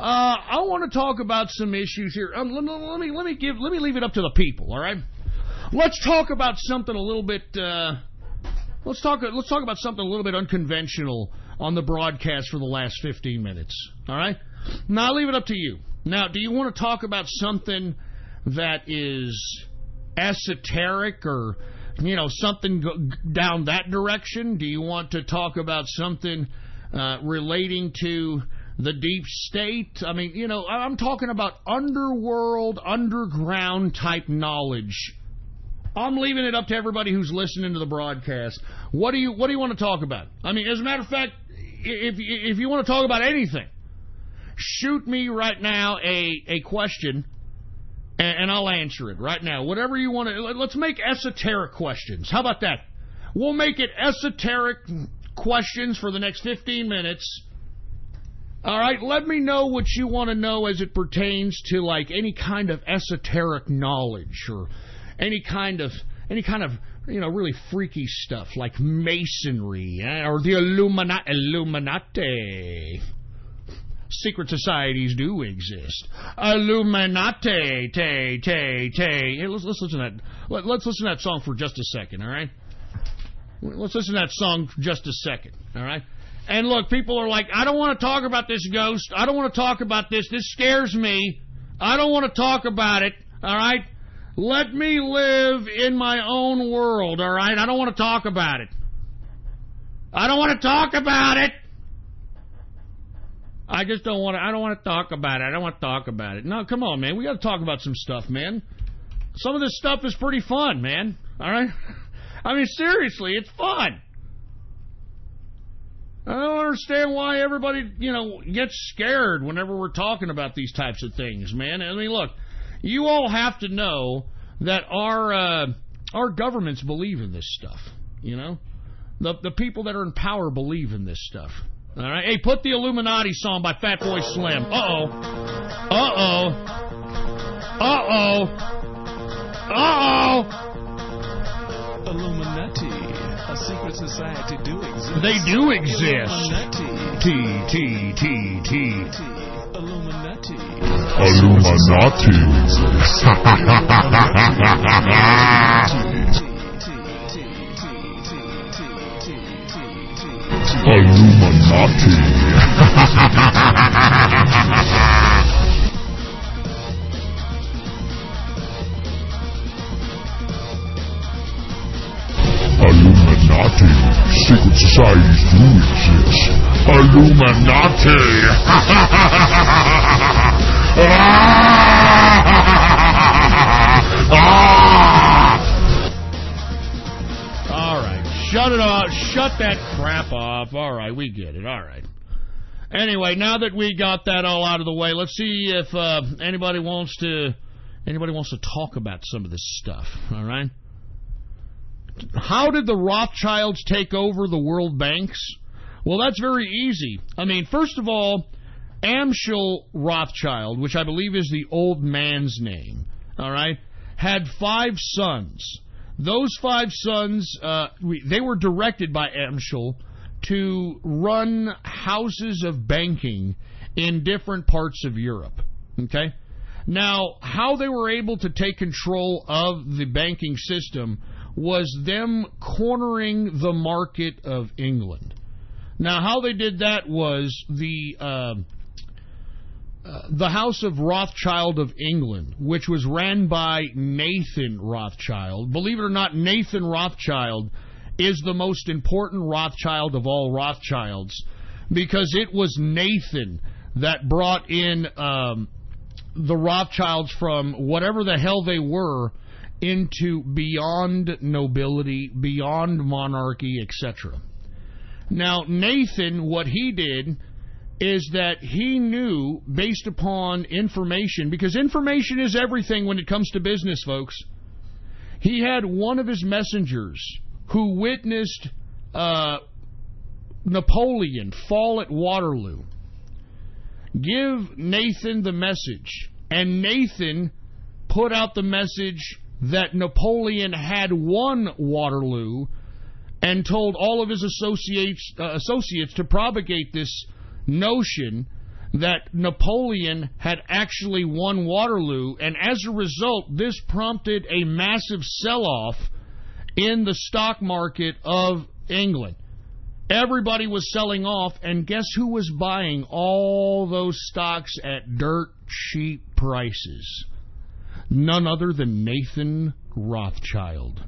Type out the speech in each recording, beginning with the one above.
I want to talk about some issues here. Let me leave it up to the people. All right. Let's talk about something a little bit. Let's talk about something a little bit unconventional on the broadcast for the last 15 minutes. All right. Now I'll leave it up to you. Now, do you want to talk about something that is esoteric or, something down that direction? Do you want to talk about something relating to the deep state? I mean, I'm talking about underworld, underground type knowledge. I'm leaving it up to everybody who's listening to the broadcast. What do you want to talk about? I mean, as a matter of fact, if you want to talk about anything, shoot me right now a question, and I'll answer it right now. Whatever you want to. Let's make esoteric questions. How about that? We'll make it esoteric questions for the next 15 minutes. All right, let me know what you want to know as it pertains to like any kind of esoteric knowledge or any kind of really freaky stuff like masonry or the Illuminati. Secret societies do exist. Illuminati, Hey, let's listen to that. Let's listen to that song for just a second. All right. Let's listen to that song for just a second. All right. And look, people are like, I don't want to talk about this ghost. I don't want to talk about this. This scares me. I don't want to talk about it. All right. Let me live in my own world, all right? I don't want to talk about it. I don't want to talk about it. I just don't want to. I don't want to talk about it. I don't want to talk about it. No, come on, man. We got to talk about some stuff, man. Some of this stuff is pretty fun, man. All right? I mean, seriously, it's fun. I don't understand why everybody, gets scared whenever we're talking about these types of things, man. I mean, look. You all have to know that our governments believe in this stuff. The people that are in power believe in this stuff. All right. Hey, put the Illuminati song by Fatboy Slim. Illuminati, a secret society do exist. They do exist. T. Illuminati. Illuminati. Illuminati. Illuminati. Secret societies do exist. Illuminati. All right, shut it off. Shut that crap off. All right, we get it. All right. Anyway, now that we got that all out of the way, let's see if anybody wants to talk about some of this stuff. All right. How did the Rothschilds take over the world banks? Well, that's very easy. I mean, first of all, Amschel Rothschild, which I believe is the old man's name, all right, had 5 sons. Those 5 sons, they were directed by Amschel to run houses of banking in different parts of Europe, okay? Now, how they were able to take control of the banking system was them cornering the market of England. Now, how they did that was the House of Rothschild of England, which was ran by Nathan Rothschild. Believe it or not, Nathan Rothschild is the most important Rothschild of all Rothschilds, because it was Nathan that brought in the Rothschilds from whatever the hell they were into beyond nobility, beyond monarchy, etc. Now, Nathan, what he did is that he knew, based upon information, because information is everything when it comes to business, folks. He had one of his messengers who witnessed Napoleon fall at Waterloo give Nathan the message, and Nathan put out the message that Napoleon had won Waterloo, and told all of his associates to propagate this notion that Napoleon had actually won Waterloo, and as a result, this prompted a massive sell-off in the stock market of England. Everybody was selling off, and guess who was buying all those stocks at dirt cheap prices? None other than Nathan Rothschild.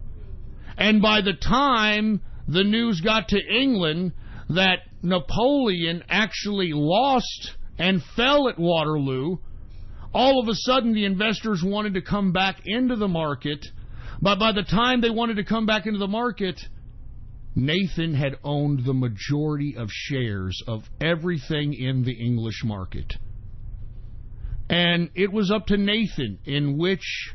And by the time the news got to England that Napoleon actually lost and fell at Waterloo, all of a sudden the investors wanted to come back into the market. But by the time they wanted to come back into the market, Nathan had owned the majority of shares of everything in the English market. And it was up to Nathan in which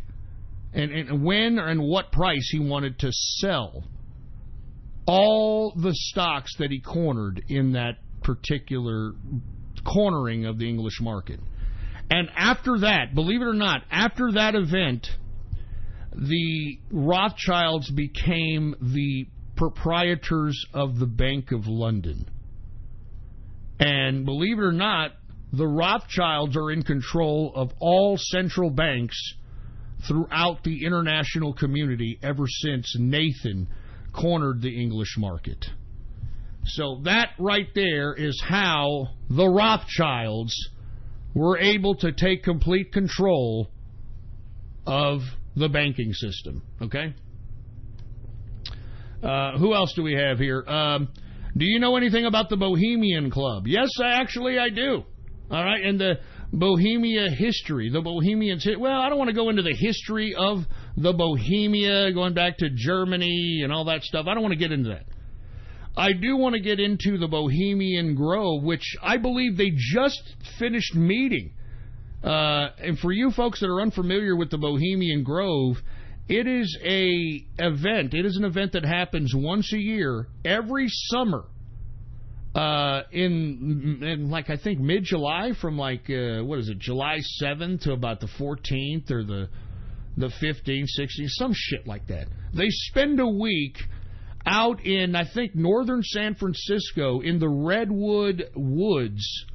and when and what price he wanted to sell all the stocks that he cornered in that particular cornering of the English market. And after that, believe it or not, after that event, the Rothschilds became the proprietors of the Bank of London. And believe it or not, the Rothschilds are in control of all central banks throughout the international community ever since Nathan cornered the English market. So that right there is how the Rothschilds were able to take complete control of the banking system. Okay? Who else do we have here? Do you know anything about the Bohemian Club? Yes, actually I do. All right, and the Bohemia history, the Bohemians. Well, I don't want to go into the history of the Bohemia, going back to Germany and all that stuff. I don't want to get into that. I do want to get into the Bohemian Grove, which I believe they just finished meeting. And for you folks that are unfamiliar with the Bohemian Grove, it is an event. It is an event that happens once a year, every summer. In like I think mid-July, from like July 7th to about the 14th or the 15th, 16th, some shit like that. They spend a week out in, I think, northern San Francisco in the redwood woods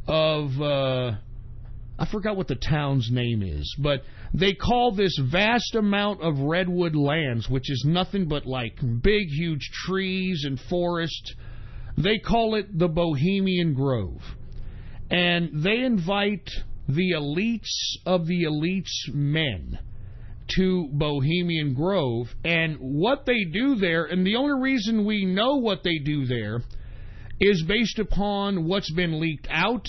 of I forgot what the town's name is, but they call this vast amount of redwood lands, which is nothing but like big, huge trees and forest. They call it the Bohemian Grove. And they invite the elites of the elites men to Bohemian Grove. And what they do there, and the only reason we know what they do there, is based upon what's been leaked out,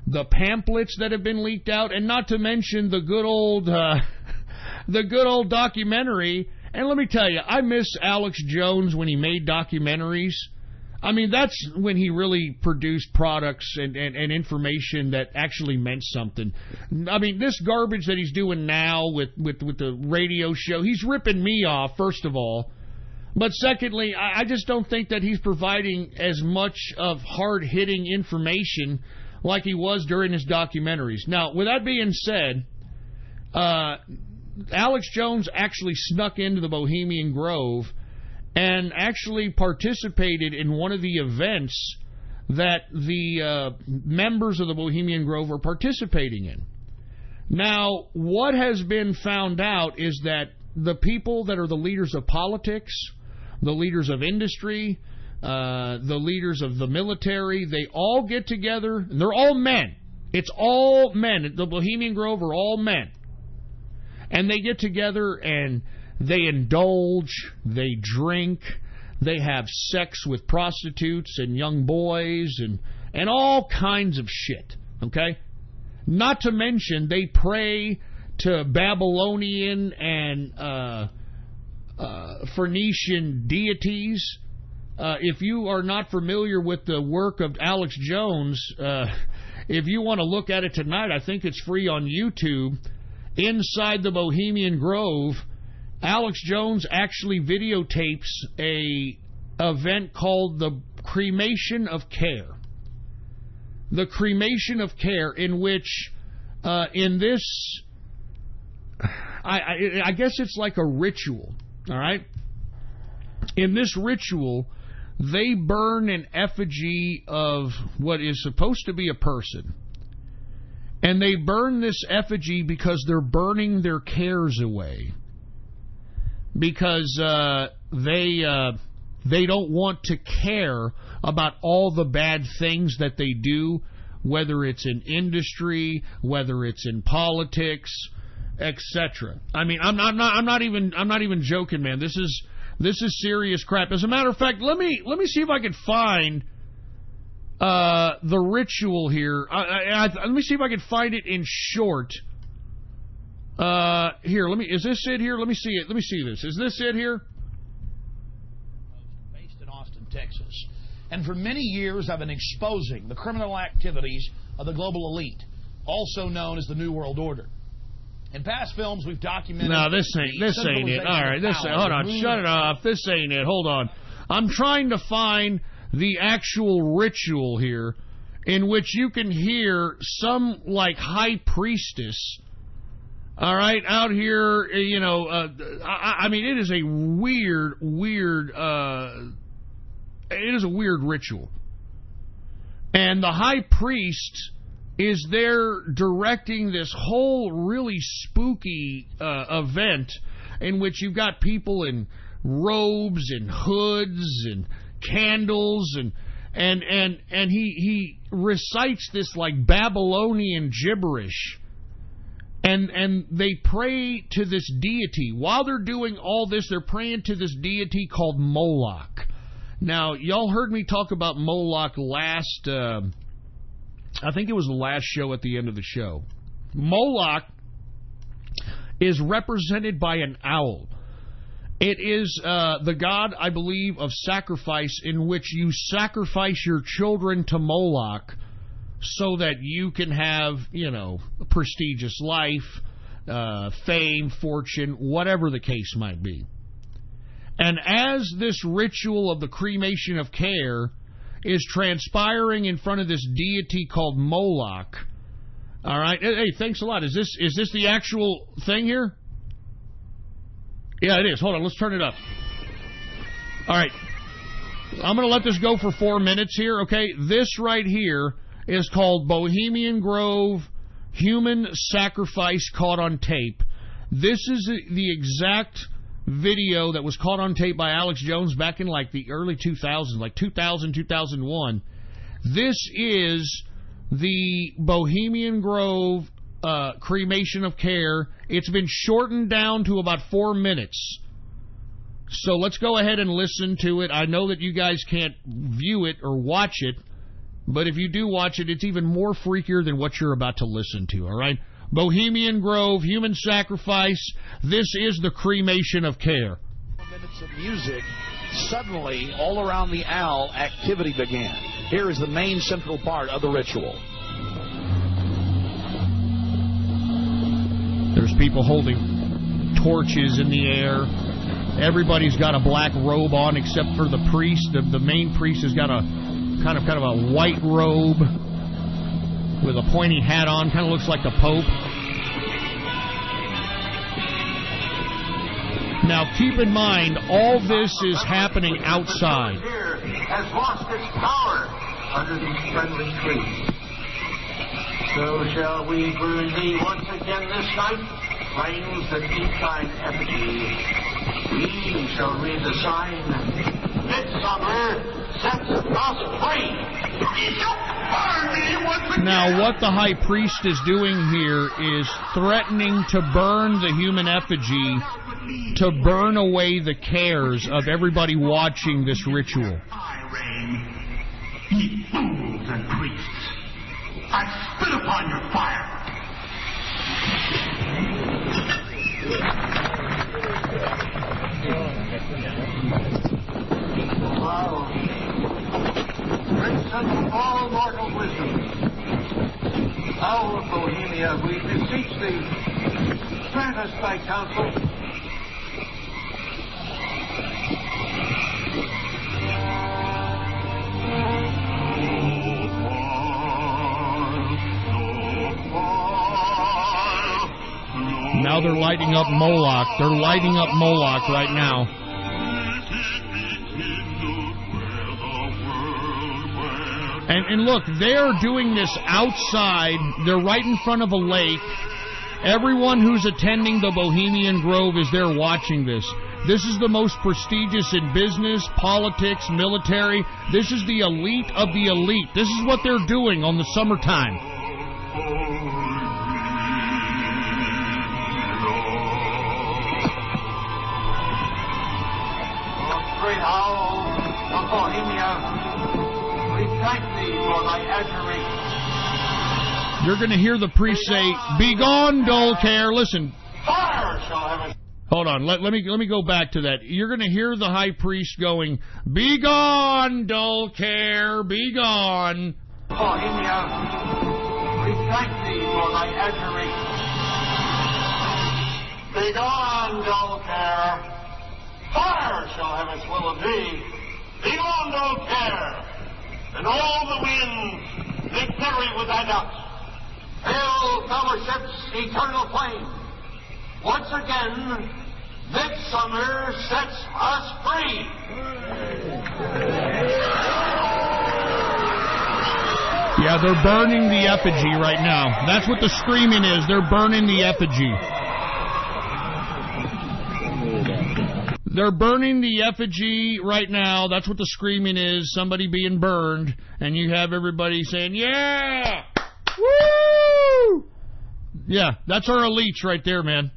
the pamphlets that have been leaked out, and not to mention the good old documentary. And let me tell you, I miss Alex Jones when he made documentaries. I mean, that's when he really produced products and information that actually meant something. I mean, this garbage that he's doing now with the radio show, he's ripping me off, first of all. But secondly, I just don't think that he's providing as much of hard-hitting information like he was during his documentaries. Now, with that being said, Alex Jones actually snuck into the Bohemian Grove and actually participated in one of the events that the members of the Bohemian Grove are participating in. Now, what has been found out is that the people that are the leaders of politics, the leaders of industry, the leaders of the military, they all get together, and they're all men. It's all men. The Bohemian Grove are all men. And they get together and they indulge, they drink, they have sex with prostitutes and young boys and all kinds of shit, okay? Not to mention they pray to Babylonian and Phoenician deities. If you are not familiar with the work of Alex Jones, if you want to look at it tonight, I think it's free on YouTube. Inside the Bohemian Grove, Alex Jones actually videotapes a event called the Cremation of Care. The Cremation of Care, in which, in this, I guess it's like a ritual, all right? In this ritual, they burn an effigy of what is supposed to be a person. And they burn this effigy because they're burning their cares away. Because they don't want to care about all the bad things that they do, whether it's in industry, whether it's in politics, etc. I mean, I'm not even joking, man. This is serious crap. As a matter of fact, let me see if I can find the ritual here. Let me see if I can find it in short. Here, is this it here? Let me see it. Let me see this. Is this it here? Based in Austin, Texas. And for many years, I've been exposing the criminal activities of the global elite, also known as the New World Order. In past films, we've documented... No, this ain't it. All right, hold on. Shut it off. This ain't it. Hold on. I'm trying to find the actual ritual here in which you can hear some, like, high priestess... All right, out here, you know, I mean, it is a weird ritual. And the high priest is there directing this whole really spooky event in which you've got people in robes and hoods and candles and he recites this like Babylonian gibberish. And they pray to this deity. While they're doing all this, they're praying to this deity called Moloch. Now, y'all heard me talk about Moloch last, I think it was the last show at the end of the show. Moloch is represented by an owl. It is the god, I believe, of sacrifice, in which you sacrifice your children to Moloch so that you can have, you know, a prestigious life, fame, fortune, whatever the case might be. And as this ritual of the cremation of care is transpiring in front of this deity called Moloch, all right, hey, thanks a lot. Is this the actual thing here? Yeah, it is. Hold on, let's turn it up. All right, I'm going to let this go for 4 minutes here, okay? This right here is called Bohemian Grove Human Sacrifice Caught on Tape. This is the exact video that was caught on tape by Alex Jones back in like the early 2000s, like 2000, 2001. This is the Bohemian Grove cremation of care. It's been shortened down to about 4 minutes. So let's go ahead and listen to it. I know that you guys can't view it or watch it, but if you do watch it, it's even more freakier than what you're about to listen to, all right? Bohemian Grove, human sacrifice. This is the cremation of care. 4 minutes of music. Suddenly, all around the owl, activity began. Here is the main central part of the ritual. There's people holding torches in the air. Everybody's got a black robe on except for the priest. The main priest has got a kind of a white robe with a pointy hat on. Kind of looks like the Pope. Now, keep in mind, all this is happening outside. Has lost its power under these friendly trees. So shall we burn thee once again this night, flames that eat thine effigy. We shall read the sign, Midsummer sets us free. We shall burn thee once again. Now, what the high priest is doing here is threatening to burn the human effigy, to burn away the cares of everybody watching this ritual. I reign. Ye fools and priests, I spit upon your fire. Wow. Prince of all mortal wisdom, Owl of Bohemia, we beseech thee, grant us thy counsel. Now they're lighting up Moloch. They're lighting up Moloch right now. And look, they're doing this outside. They're right in front of a lake. Everyone who's attending the Bohemian Grove is there watching this. This is the most prestigious in business, politics, military. This is the elite of the elite. This is what they're doing on the summertime. Great owl of Bohemia, we thank thee for thy adoration. You're going to hear the priest say, "Begone, dull care." Listen. Fire shall have a... Hold on. Let me go back to that. You're going to hear the high priest going, "Begone, dull care, begone." Bohemia, we thank thee for thy adoration. Begone, dull care. Fire shall have its will of thee. Begone, dull care. And all the winds, they carry with thy ducts. Hail, fellowship's eternal flame. Once again, midsummer sets us free. Yeah, they're burning the effigy right now. That's what the screaming is. They're burning the effigy. They're burning the effigy right now. That's what the screaming is. Somebody being burned. And you have everybody saying, "Yeah! Woo!" Yeah, that's our elites right there, man.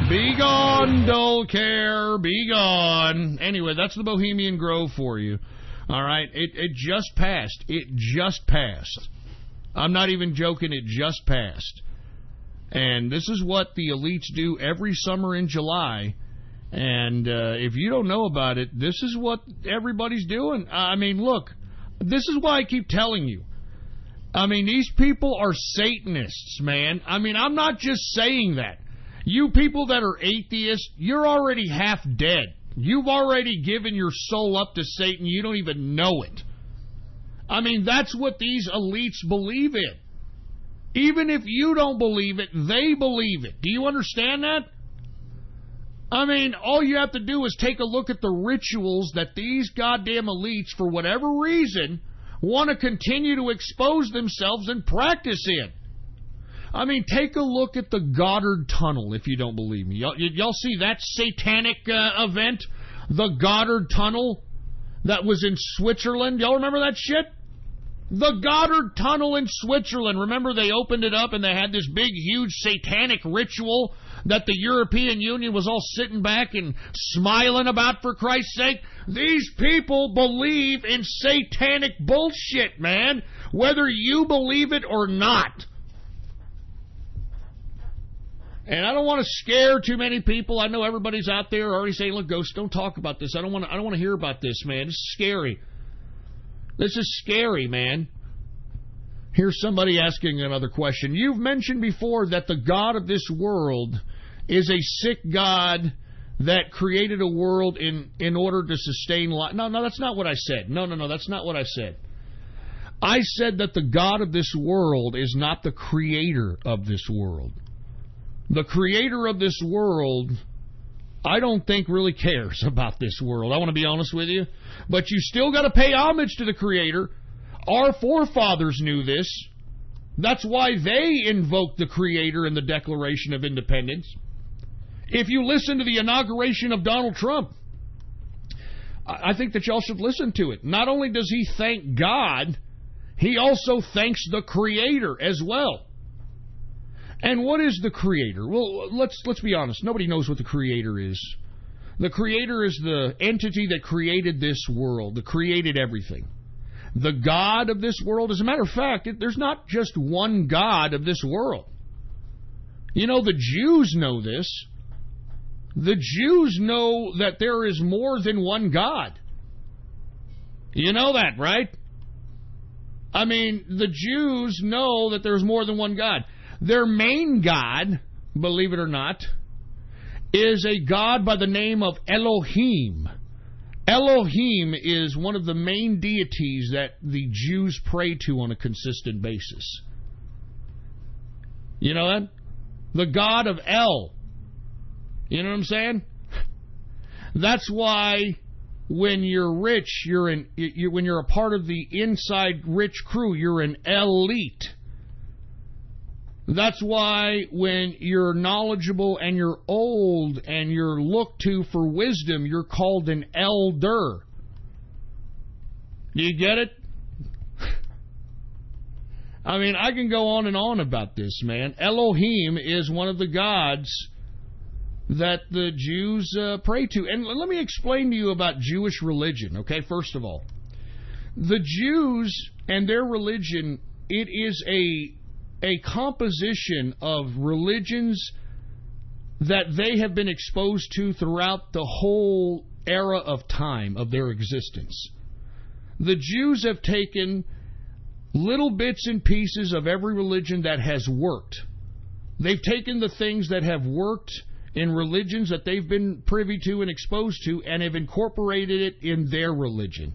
Be gone, dull care, be gone. Anyway, that's the Bohemian Grove for you. All right, it just passed. It just passed. I'm not even joking, it just passed. And this is what the elites do every summer in July. And if you don't know about it, this is what everybody's doing. I mean, look, this is why I keep telling you. I mean, these people are Satanists, man. I mean, I'm not just saying that. You people that are atheists, you're already half dead. You've already given your soul up to Satan. You don't even know it. I mean, that's what these elites believe in. Even if you don't believe it, they believe it. Do you understand that? I mean, all you have to do is take a look at the rituals that these goddamn elites, for whatever reason, want to continue to expose themselves and practice in. I mean, take a look at the Goddard Tunnel, if you don't believe me. Y'all see that satanic event? The Goddard Tunnel that was in Switzerland? Y'all remember that shit? The Goddard Tunnel in Switzerland. Remember they opened it up and they had this big, huge satanic ritual that the European Union was all sitting back and smiling about, for Christ's sake? These people believe in satanic bullshit, man, whether you believe it or not. And I don't want to scare too many people. I know everybody's out there already saying, "Look, Ghost, don't talk about this. I don't want to hear about this, man. This is scary. This is scary, man." Here's somebody asking another question. You've mentioned before that the God of this world is a sick God that created a world in order to sustain life. No, that's not what I said. No, that's not what I said. I said that the God of this world is not the creator of this world. The creator of this world, I don't think really cares about this world. I want to be honest with you. But you still got to pay homage to the creator. Our forefathers knew this. That's why they invoked the creator in the Declaration of Independence. If you listen to the inauguration of Donald Trump, I think that y'all should listen to it. Not only does he thank God, he also thanks the creator as well. And what is the creator? Well, let's be honest. Nobody knows what the creator is. The creator is the entity that created this world, that created everything. The God of this world, as a matter of fact, there's not just one God of this world. You know, the Jews know this. The Jews know that there is more than one God. You know that, right? I mean, the Jews know that there's more than one God. Their main God, believe it or not, is a God by the name of Elohim. Elohim is one of the main deities that the Jews pray to on a consistent basis. You know that? The God of El. You know what I'm saying? That's why when you're rich, when you're a part of the inside rich crew, you're an elite. That's why when you're knowledgeable and you're old and you're looked to for wisdom, you're called an elder. Do you get it? I mean, I can go on and on about this, man. Elohim is one of the gods that the Jews pray to. And let me explain to you about Jewish religion, okay, first of all. The Jews and their religion, it is a composition of religions that they have been exposed to throughout the whole era of time of their existence. The Jews have taken little bits and pieces of every religion that has worked. They've taken the things that have worked in religions that they've been privy to and exposed to and have incorporated it in their religion.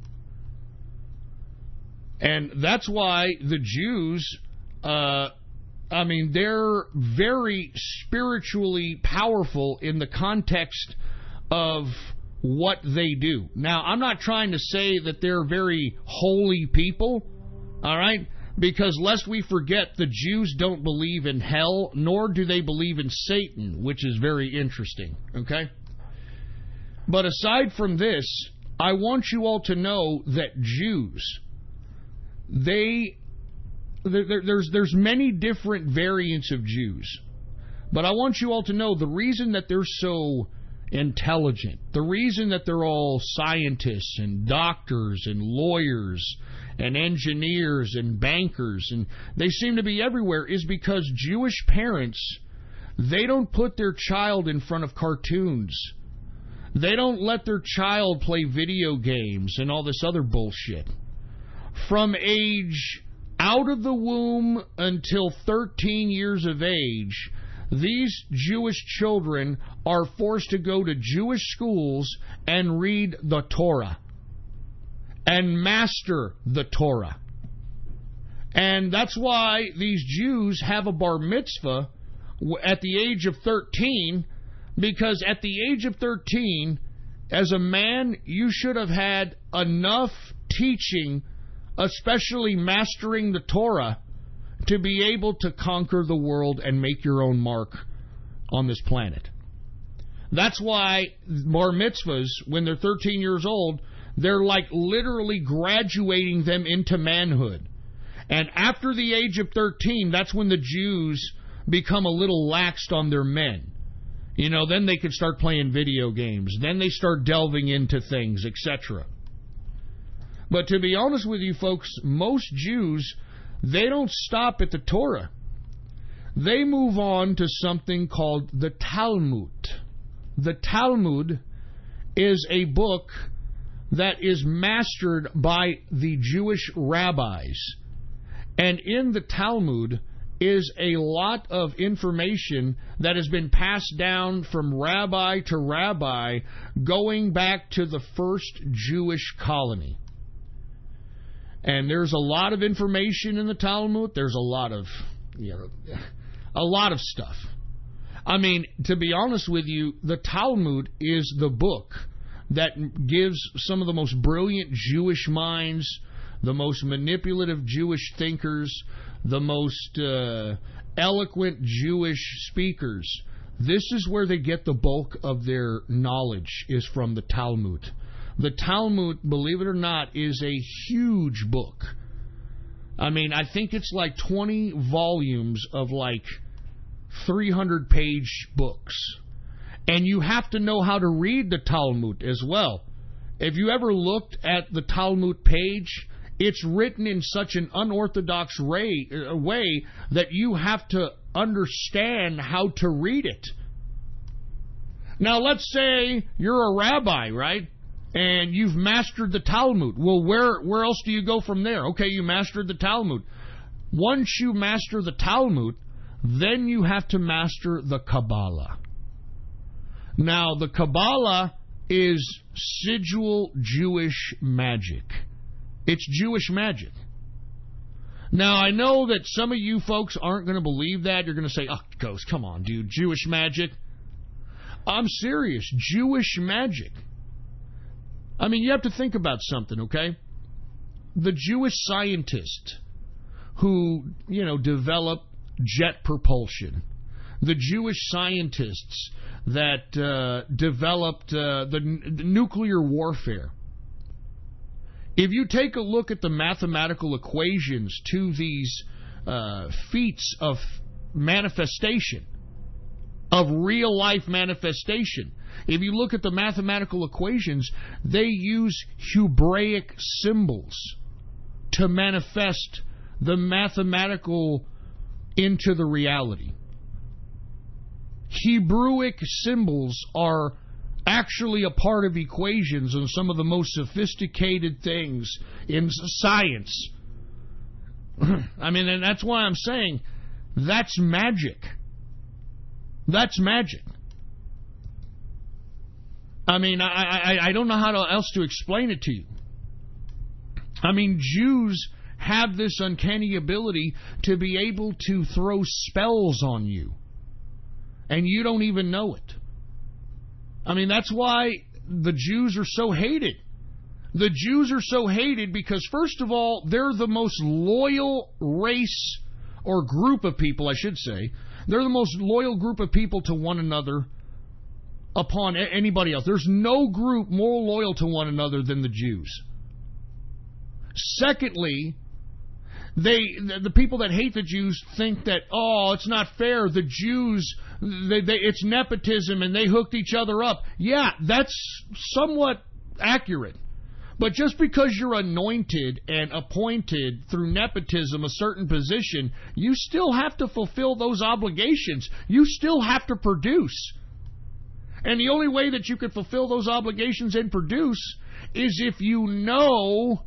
And that's why the Jews, they're very spiritually powerful in the context of what they do. Now, I'm not trying to say that they're very holy people, all right? Because lest we forget, the Jews don't believe in hell, nor do they believe in Satan, which is very interesting, okay? But aside from this, I want you all to know that Jews, there's many different variants of Jews. But I want you all to know the reason that they're so intelligent, the reason that they're all scientists and doctors and lawyers and engineers and bankers, and they seem to be everywhere, is because Jewish parents, they don't put their child in front of cartoons. They don't let their child play video games and all this other bullshit. From age out of the womb until 13 years of age, these Jewish children are forced to go to Jewish schools and read the Torah and master the Torah. And that's why these Jews have a bar mitzvah at the age of 13, because at the age of 13, as a man, you should have had enough teaching, especially mastering the Torah, to be able to conquer the world and make your own mark on this planet. That's why bar mitzvahs, when they're 13 years old, they're like literally graduating them into manhood. And after the age of 13, that's when the Jews become a little laxed on their men. You know, then they can start playing video games. Then they start delving into things, etc. But to be honest with you folks, most Jews, they don't stop at the Torah. They move on to something called the Talmud. The Talmud is a book that is mastered by the Jewish rabbis. And in the Talmud is a lot of information that has been passed down from rabbi to rabbi, going back to the first Jewish colony. And there's a lot of information in the Talmud. There's a lot of stuff. I mean, to be honest with you, the Talmud is the book that gives some of the most brilliant Jewish minds, the most manipulative Jewish thinkers, the most eloquent Jewish speakers. This is where they get the bulk of their knowledge, is from the Talmud. The Talmud, believe it or not, is a huge book. I mean, I think it's like 20 volumes of like 300-page books. And you have to know how to read the Talmud as well. If you ever looked at the Talmud page, it's written in such an unorthodox way that you have to understand how to read it. Now, let's say you're a rabbi, right? And you've mastered the Talmud. Well, where else do you go from there? Okay, you mastered the Talmud. Once you master the Talmud, then you have to master the Kabbalah. Now, the Kabbalah is sigil Jewish magic. It's Jewish magic. Now, I know that some of you folks aren't going to believe that. You're going to say, oh, Ghost, come on, dude, Jewish magic. I'm serious, Jewish magic. I mean, you have to think about something, okay? The Jewish scientists who, develop jet propulsion, the Jewish scientists that developed the nuclear warfare. If you take a look at the mathematical equations to these feats of manifestation, of real-life manifestation, if you look at the mathematical equations, they use Hebraic symbols to manifest the mathematical into the reality. Hebrewic symbols are actually a part of equations and some of the most sophisticated things in science. I mean, and that's why I'm saying that's magic. That's magic. I mean, I don't know how else to explain it to you. I mean, Jews have this uncanny ability to be able to throw spells on you, and you don't even know it. I mean, that's why the Jews are so hated. The Jews are so hated because, first of all, they're the most loyal race or group of people, I should say. They're the most loyal group of people to one another upon anybody else. There's no group more loyal to one another than the Jews. Secondly, the people that hate the Jews think that, oh, it's not fair. The Jews, it's nepotism and they hooked each other up. Yeah, that's somewhat accurate. But just because you're anointed and appointed through nepotism a certain position, you still have to fulfill those obligations. You still have to produce. And the only way that you can fulfill those obligations and produce is if you know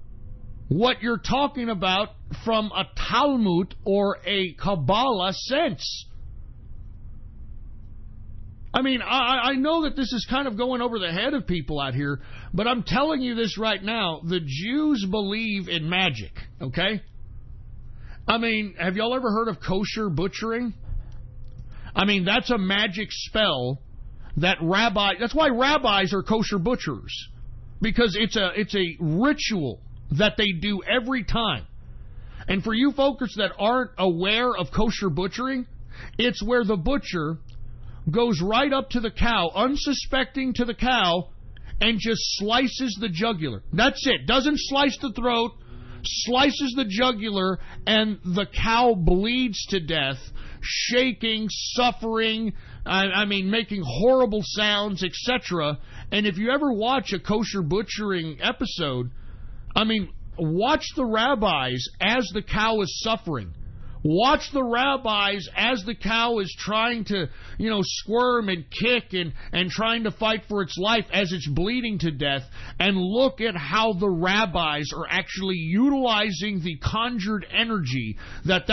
what you're talking about from a Talmud or a Kabbalah sense. I mean, I know that this is kind of going over the head of people out here, but I'm telling you this right now. The Jews believe in magic, okay? I mean, have y'all ever heard of kosher butchering? I mean, that's a magic spell that that's why rabbis are kosher butchers, because it's a ritual that they do every time. And for you folks that aren't aware of kosher butchering, it's where the butcher goes right up to the cow, unsuspecting to the cow, and just slices the jugular. That's it. Doesn't slice the throat, slices the jugular, and the cow bleeds to death, shaking, suffering, I mean, making horrible sounds, etc. And if you ever watch a kosher butchering episode, I mean, watch the rabbis as the cow is suffering. Watch the rabbis as the cow is trying to, squirm and kick and trying to fight for its life as it's bleeding to death. And look at how the rabbis are actually utilizing the conjured energy that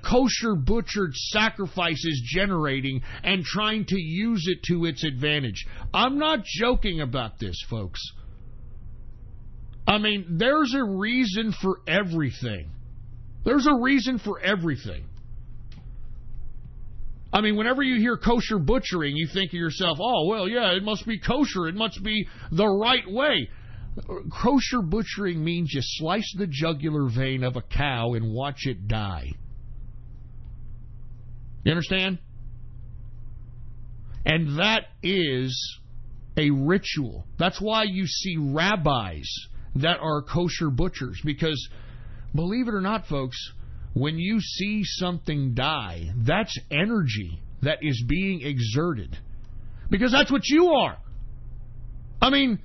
kosher butchered sacrifice is generating and trying to use it to its advantage. I'm not joking about this, folks. I mean, there's a reason for everything. There's a reason for everything. I mean, whenever you hear kosher butchering, you think to yourself, oh, well, yeah, it must be kosher. It must be the right way. Kosher butchering means you slice the jugular vein of a cow and watch it die. You understand? And that is a ritual. That's why you see rabbis that are kosher butchers, because believe it or not, folks, when you see something die, that's energy that is being exerted. Because that's what you are. I mean,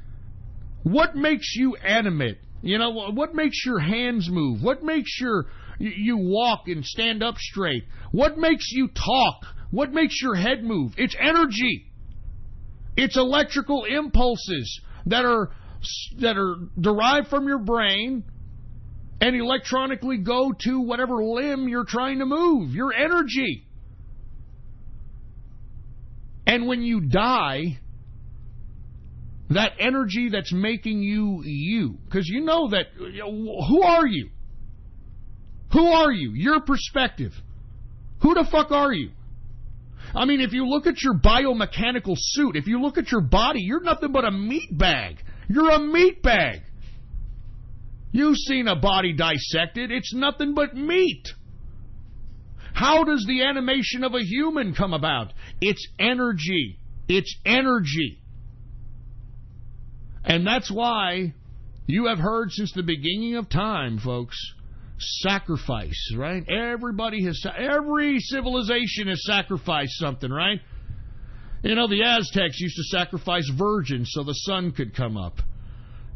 what makes you animate? What makes your hands move? What makes you walk and stand up straight? What makes you talk? What makes your head move? It's energy. It's electrical impulses that are derived from your brain and electronically go to whatever limb you're trying to move, your energy. And when you die, That energy that's making you you. Because you know that, who are you? Who are you? Your perspective. Who the fuck are you? I mean, if you look at your biomechanical suit, if you look at your body, you're nothing but a meat bag. You're a meat bag. You've seen a body dissected. It's nothing but meat. How does the animation of a human come about? It's energy. It's energy. And that's why you have heard since the beginning of time, folks, sacrifice, right? Every civilization has sacrificed something, right? You know, the Aztecs used to sacrifice virgins so the sun could come up.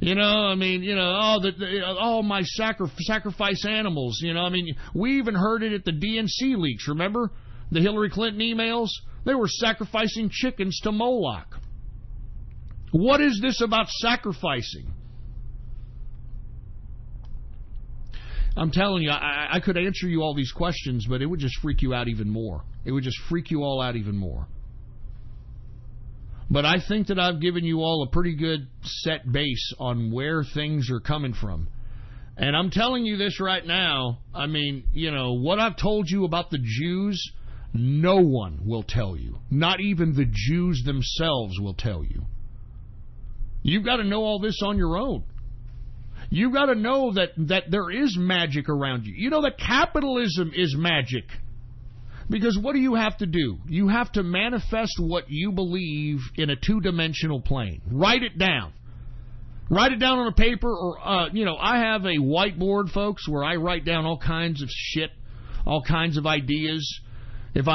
You know, I mean, you know, my sacrifice animals, you know, I mean, we even heard it at the DNC leaks, remember? The Hillary Clinton emails? They were sacrificing chickens to Moloch. What is this about sacrificing? I'm telling you, I could answer you all these questions, but it would just freak you out even more. It would just freak you all out even more. But I think that I've given you all a pretty good set base on where things are coming from. And I'm telling you this right now, I mean, you know, what I've told you about the Jews, no one will tell you. Not even the Jews themselves will tell you. You've got to know all this on your own. You've got to know that there is magic around you. You know that capitalism is magic. Because what do you have to do? You have to manifest what you believe in a two-dimensional plane. Write it down. Write it down on a paper, or, you know, I have a whiteboard, folks, where I write down all kinds of shit, all kinds of ideas. If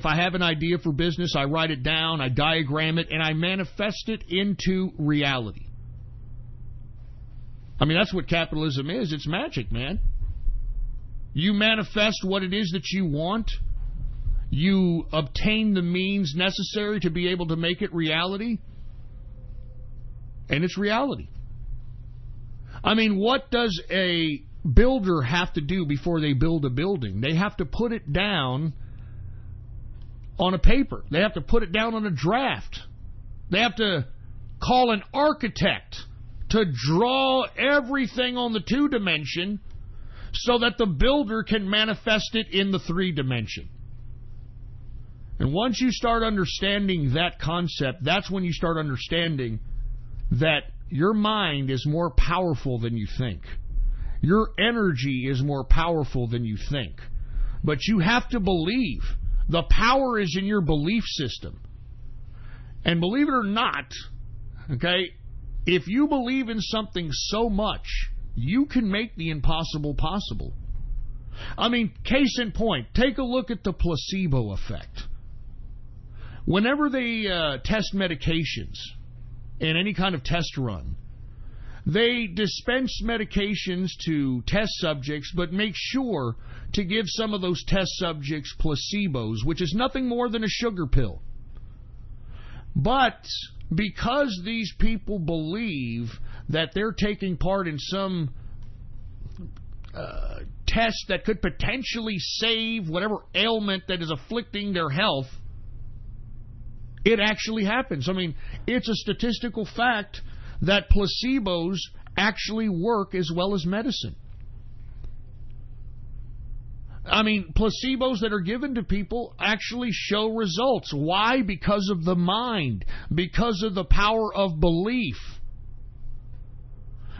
I have an idea for business, I write it down, I diagram it, and I manifest it into reality. I mean, that's what capitalism is. It's magic, man. You manifest what it is that you want. You obtain the means necessary to be able to make it reality. And it's reality. I mean, what does a builder have to do before they build a building? They have to put it down on a paper. They have to put it down on a draft. They have to call an architect to draw everything on the 2-dimension so that the builder can manifest it in the 3-dimension. And once you start understanding that concept, that's when you start understanding that your mind is more powerful than you think. Your energy is more powerful than you think. But you have to believe. The power is in your belief system. And believe it or not, okay, if you believe in something so much, you can make the impossible possible. I mean, case in point, take a look at the placebo effect. Whenever they test medications in any kind of test run, they dispense medications to test subjects, but make sure to give some of those test subjects placebos, which is nothing more than a sugar pill. But because these people believe that they're taking part in some test that could potentially save whatever ailment that is afflicting their health, it actually happens. I mean, it's a statistical fact that placebos actually work as well as medicine. I mean, placebos that are given to people actually show results. Why? Because of the mind. Because of the power of belief.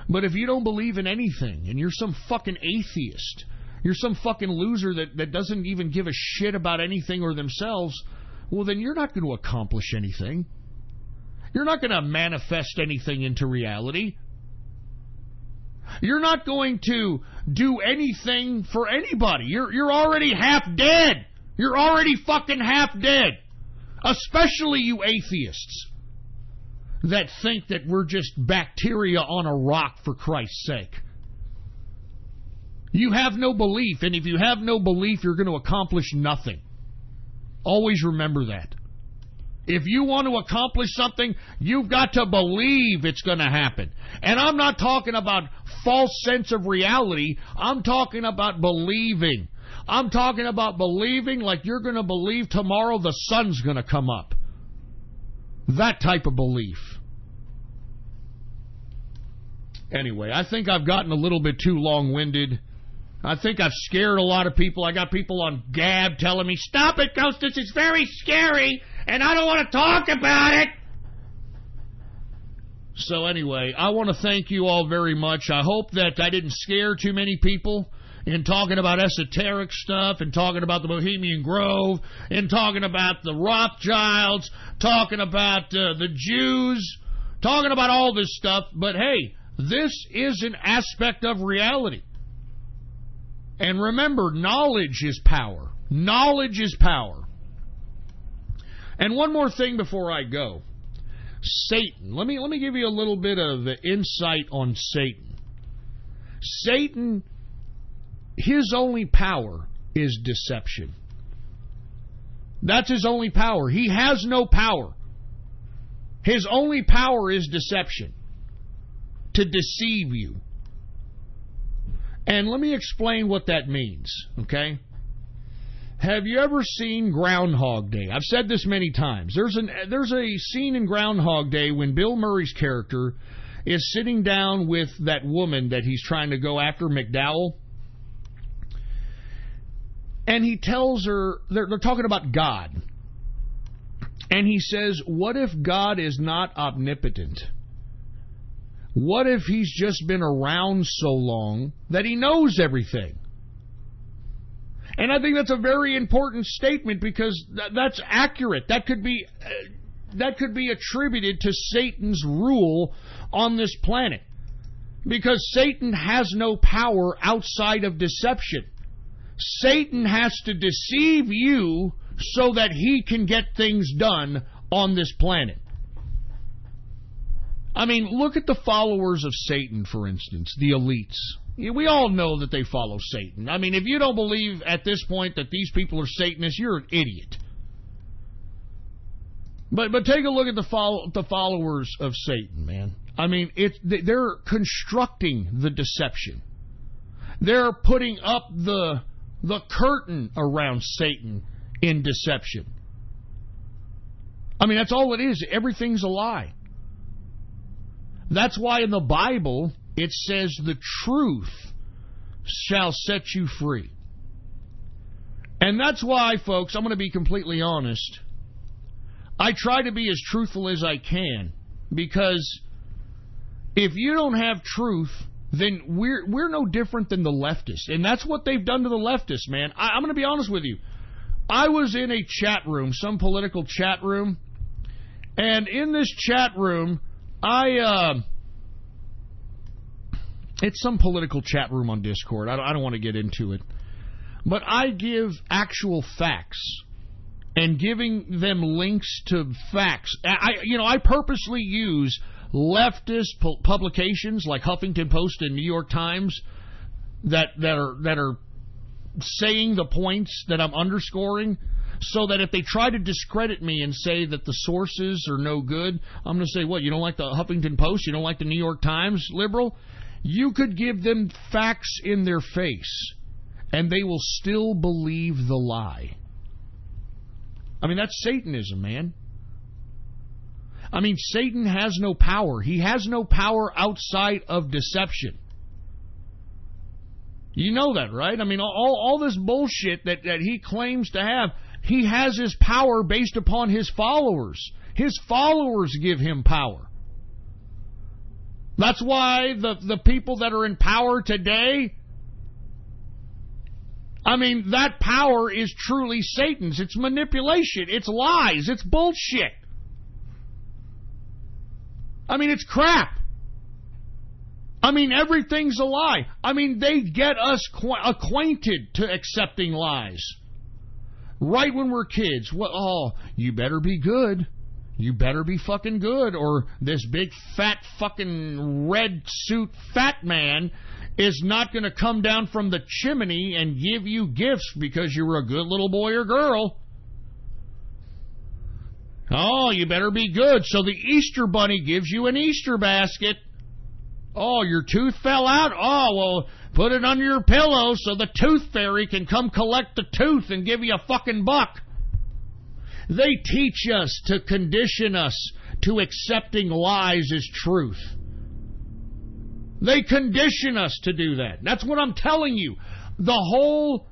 But if you don't believe in anything, and you're some fucking atheist, you're some fucking loser that doesn't even give a shit about anything or themselves, well, then you're not going to accomplish anything. You're not going to manifest anything into reality. You're not going to do anything for anybody. You're already half dead. You're already fucking half dead. Especially you atheists that think that we're just bacteria on a rock, for Christ's sake. You have no belief, and if you have no belief, you're going to accomplish nothing. Always remember that. If you want to accomplish something, you've got to believe it's going to happen. And I'm not talking about false sense of reality. I'm talking about believing. I'm talking about believing like you're going to believe tomorrow the sun's going to come up. That type of belief. Anyway, I think I've gotten a little bit too long-winded. I think I've scared a lot of people. I got people on Gab telling me, "Stop it, Ghost, this is very scary, and I don't want to talk about it." So anyway, I want to thank you all very much. I hope that I didn't scare too many people in talking about esoteric stuff, and talking about the Bohemian Grove, and talking about the Rothschilds, talking about the Jews, talking about all this stuff. But hey, this is an aspect of reality. And remember, knowledge is power. Knowledge is power. And one more thing before I go. Satan. Let me give you a little bit of insight on Satan. Satan, his only power is deception. That's his only power. He has no power. His only power is deception. To deceive you. And let me explain what that means, okay? Have you ever seen Groundhog Day? I've said this many times. There's a scene in Groundhog Day when Bill Murray's character is sitting down with that woman that he's trying to go after, McDowell. And he tells her, they're talking about God. And he says, what if God is not omnipotent? What if he's just been around so long that he knows everything? And I think that's a very important statement, because that's accurate. That could be attributed to Satan's rule on this planet. Because Satan has no power outside of deception. Satan has to deceive you so that he can get things done on this planet. I mean, look at the followers of Satan, for instance, the elites. We all know that they follow Satan. I mean, if you don't believe at this point that these people are Satanists, you're an idiot. But take a look at the followers of Satan, man. I mean, they're constructing the deception. They're putting up the curtain around Satan in deception. I mean, that's all it is. Everything's a lie. That's why in the Bible it says the truth shall set you free. And that's why, folks, I'm going to be completely honest. I try to be as truthful as I can, because if you don't have truth, then we're no different than the leftists. And that's what they've done to the leftists, man. I'm going to be honest with you. I was in a chat room, some political chat room, and in this chat room, it's some political chat room on Discord. I don't want to get into it. But I give actual facts, and giving them links to facts. I purposely use leftist publications like Huffington Post and New York Times that are saying the points that I'm underscoring, so that if they try to discredit me and say that the sources are no good, I'm going to say, what, you don't like the Huffington Post? You don't like the New York Times, liberal? You could give them facts in their face, and they will still believe the lie. I mean, that's Satanism, man. I mean, Satan has no power. He has no power outside of deception. You know that, right? I mean, all this bullshit that he claims to have, he has his power based upon his followers. His followers give him power. That's why the people that are in power today, I mean, that power is truly Satan's. It's manipulation. It's lies. It's bullshit. I mean, it's crap. I mean, everything's a lie. I mean, they get us acquainted to accepting lies. Right when we're kids. Well, oh, you better be good. You better be fucking good, or this big fat fucking red suit fat man is not going to come down from the chimney and give you gifts because you were a good little boy or girl. Oh, you better be good. So the Easter Bunny gives you an Easter basket. Oh, your tooth fell out? Oh, well, put it under your pillow so the tooth fairy can come collect the tooth and give you a fucking buck. They teach us to condition us to accepting lies as truth. They condition us to do that. That's what I'm telling you. The whole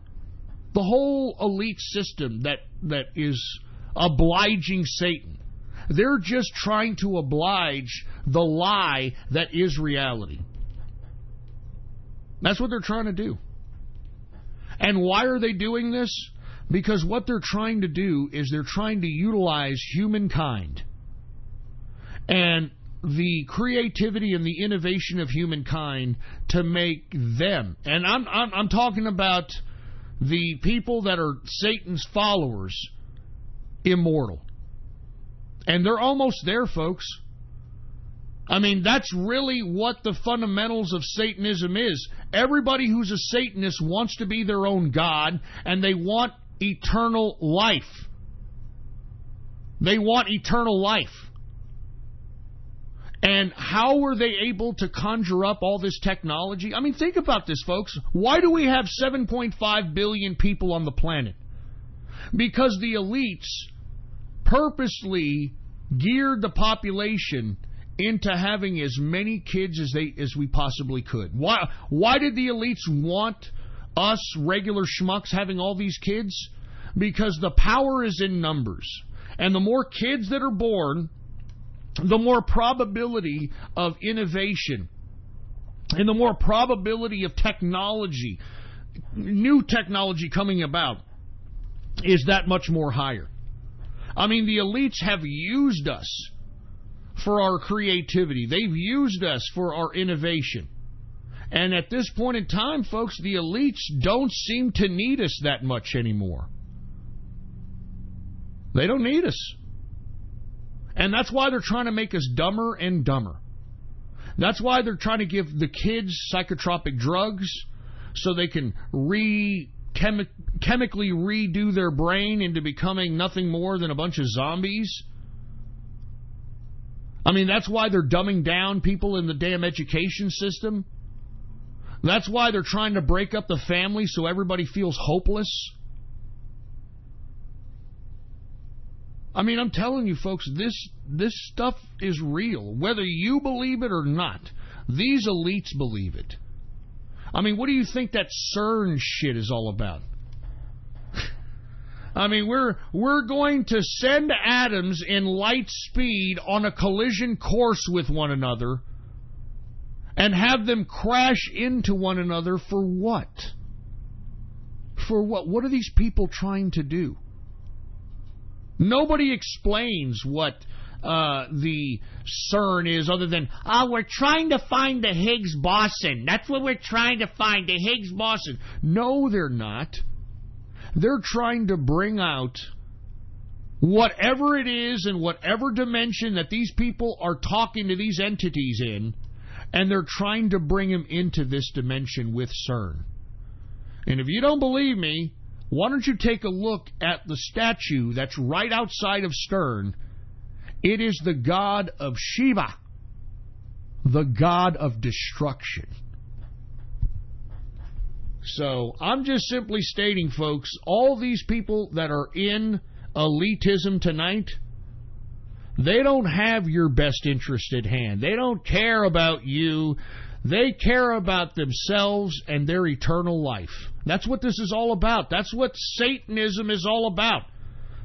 elite system that is obliging Satan, they're just trying to oblige the lie that is reality. That's what they're trying to do. And why are they doing this? Because what they're trying to do is they're trying to utilize humankind and the creativity and the innovation of humankind to make them, and I'm talking about the people that are Satan's followers, immortal. And they're almost there, folks. I mean, that's really what the fundamentals of Satanism is. Everybody who's a Satanist wants to be their own God, and they want eternal life. They want eternal life. And how were they able to conjure up all this technology? I mean, think about this, folks. Why do we have 7.5 billion people on the planet? Because the elites purposely geared the population into having as many kids as we possibly could. Why did the elites want us regular schmucks having all these kids? Because the power is in numbers. And the more kids that are born, the more probability of innovation and the more probability of technology, new technology coming about, is that much more higher. I mean, the elites have used us for our creativity. They've used us for our innovation. And at this point in time, folks, the elites don't seem to need us that much anymore. They don't need us. And that's why they're trying to make us dumber and dumber. That's why they're trying to give the kids psychotropic drugs so they can chemically redo their brain into becoming nothing more than a bunch of zombies. I mean, that's why they're dumbing down people in the damn education system. That's why they're trying to break up the family so everybody feels hopeless. I mean, I'm telling you, folks, this stuff is real. Whether you believe it or not, these elites believe it. I mean, what do you think that CERN shit is all about? I mean, we're going to send atoms in light speed on a collision course with one another and have them crash into one another for what? For what? What are these people trying to do? Nobody explains what the CERN is other than, we're trying to find the Higgs boson. That's what we're trying to find, the Higgs boson. No, they're not. They're trying to bring out whatever it is in whatever dimension that these people are talking to these entities in, and they're trying to bring them into this dimension with CERN. And if you don't believe me, why don't you take a look at the statue that's right outside of CERN? It is the god of Shiva, the god of destruction. So I'm just simply stating, folks, all these people that are in elitism tonight, they don't have your best interest at hand. They don't care about you. They care about themselves and their eternal life. That's what this is all about. That's what Satanism is all about.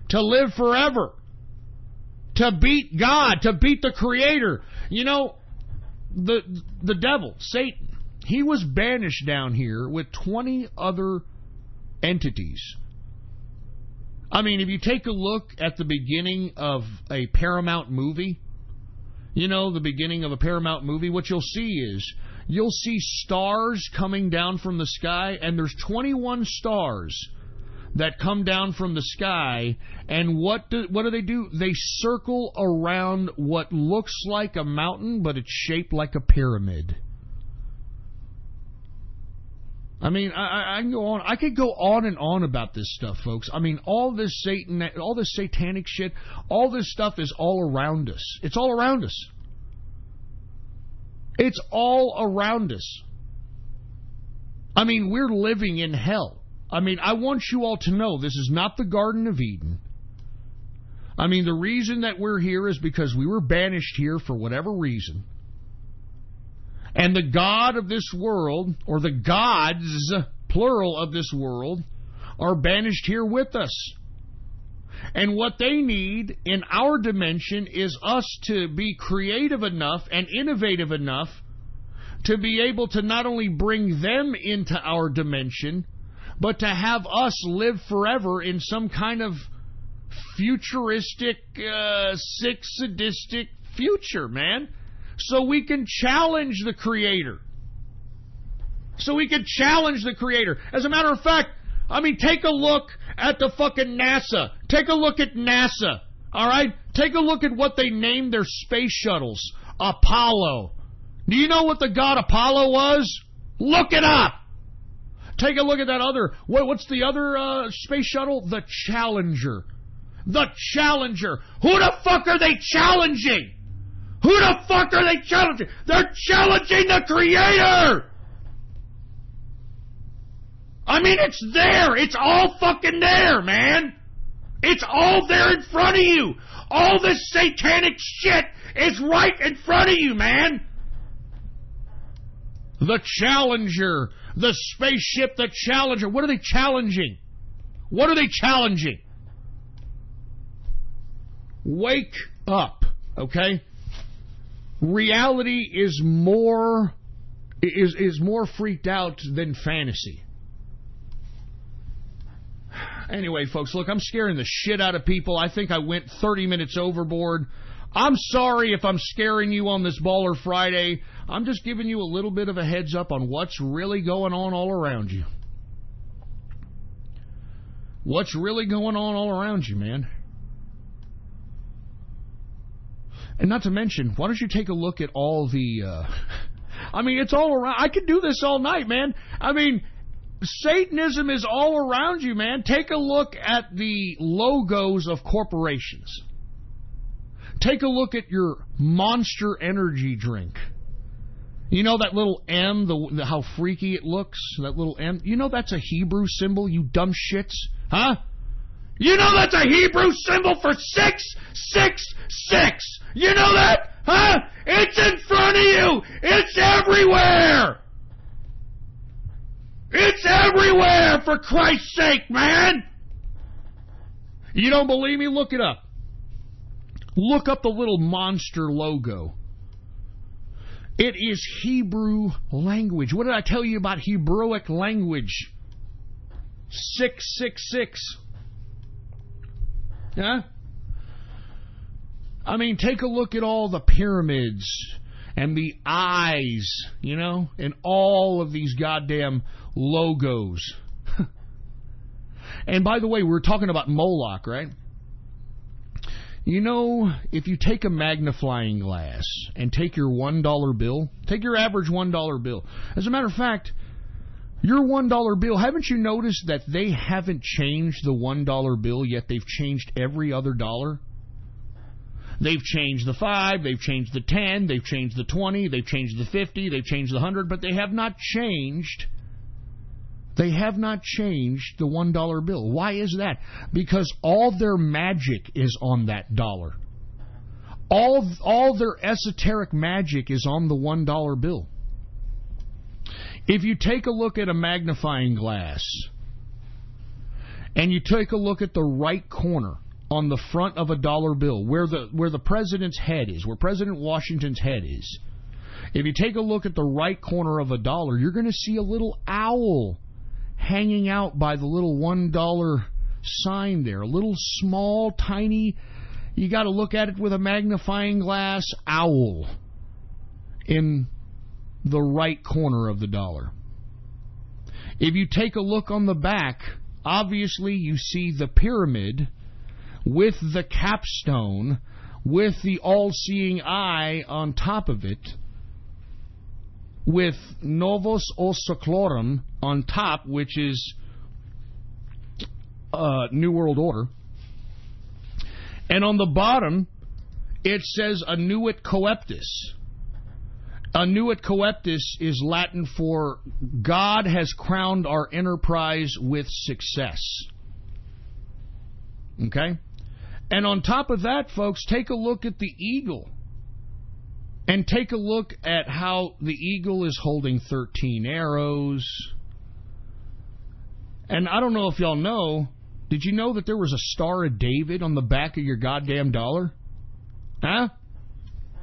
To live forever. To beat God. To beat the Creator. You know, the devil, Satan, he was banished down here with 20 other entities. I mean, if you take a look at the beginning of a Paramount movie, you know, the beginning of a Paramount movie, what you'll see is, you'll see stars coming down from the sky, and there's 21 stars that come down from the sky, and what do they do? They circle around what looks like a mountain, but it's shaped like a pyramid. I mean, I can go on. I could go on and on about this stuff, folks. I mean, all this satanic shit, all this stuff is all around us. It's all around us. It's all around us. I mean, we're living in hell. I mean, I want you all to know this is not the Garden of Eden. I mean, the reason that we're here is because we were banished here for whatever reason. And the God of this world, or the gods, plural, of this world, are banished here with us. And what they need in our dimension is us to be creative enough and innovative enough to be able to not only bring them into our dimension, but to have us live forever in some kind of futuristic, sick, sadistic future, man. So we can challenge the Creator. So we can challenge the Creator. As a matter of fact, I mean, take a look at the fucking NASA. Take a look at NASA. All right? Take a look at what they named their space shuttles. Apollo. Do you know what the god Apollo was? Look it up. Take a look at that other. What's the other space shuttle? The Challenger. The Challenger. Who the fuck are they challenging? Who the fuck are they challenging? They're challenging the Creator! I mean, it's there. It's all fucking there, man. It's all there in front of you. All this satanic shit is right in front of you, man. The Challenger. The spaceship, the Challenger. What are they challenging? What are they challenging? Wake up, okay? Reality is more freaked out than fantasy. Anyway, folks, look, I'm scaring the shit out of people. I think I went 30 minutes overboard. I'm sorry if I'm scaring you on this Baller Friday. I'm just giving you a little bit of a heads up on what's really going on all around you. What's really going on all around you, man? And not to mention, why don't you take a look at all the... I mean, it's all around. I could do this all night, man. I mean, Satanism is all around you, man. Take a look at the logos of corporations. Take a look at your Monster Energy drink. You know that little M, how freaky it looks? That little M. You know that's a Hebrew symbol, you dumb shits? Huh? You know that's a Hebrew symbol for 666. You know that? Huh? It's in front of you. It's everywhere. It's everywhere, for Christ's sake, man. You don't believe me? Look it up. Look up the little monster logo. It is Hebrew language. What did I tell you about Hebrewic language? 666. Huh? I mean, take a look at all the pyramids and the eyes, you know, and all of these goddamn logos. And by the way, we're talking about Moloch, right? You know, if you take a magnifying glass and take your $1 bill, take your average $1 bill. As a matter of fact, your $1 bill, haven't you noticed that they haven't changed the $1 bill, yet they've changed every other dollar? They've changed the 5, they've changed the 10, they've changed the 20, they've changed the 50, they've changed the 100, but they have not changed the $1 bill. Why is that? Because all their magic is on that dollar. All their esoteric magic is on the $1 bill. If you take a look at a magnifying glass and you take a look at the right corner on the front of a dollar bill where the president's head is, where President Washington's head is, if you take a look at the right corner of a dollar, you're going to see a little owl hanging out by the little $1 sign there. A little small, tiny, you got to look at it with a magnifying glass, owl in the right corner of the dollar. If you take a look on the back, obviously you see the pyramid with the capstone, with the all-seeing eye on top of it, with Novus Osclorum on top, which is New World Order. And on the bottom, it says Annuit Coeptis. Annuit Coeptis is Latin for God has crowned our enterprise with success. Okay? And on top of that, folks, take a look at the eagle. and take a look at how the eagle is holding 13 arrows. And I don't know if y'all know, did you know that there was a Star of David on the back of your goddamn dollar? Huh?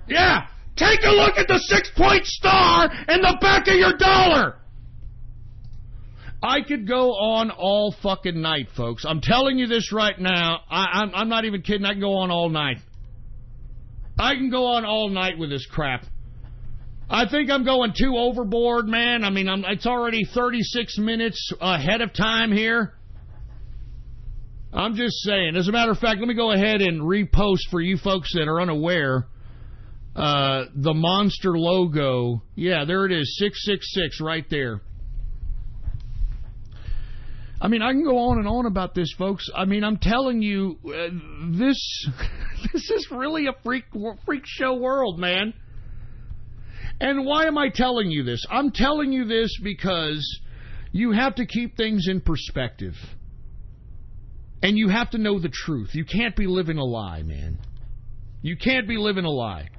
Yeah! Take a look at the 6-point star in the back of your dollar! I could go on all fucking night, folks. I'm telling you this right now. I'm not even kidding. I can go on all night. I can go on all night with this crap. I think I'm going too overboard, man. I mean, it's already 36 minutes ahead of time here. I'm just saying. As a matter of fact, let me go ahead and repost for you folks that are unaware the monster logo. Yeah, there it is, 666 right there. I mean, I can go on and on about this, folks. I mean, I'm telling you, this is really a freak show world, man. And why am I telling you this? I'm telling you this because you have to keep things in perspective. And you have to know the truth. You can't be living a lie, man. You can't be living a lie.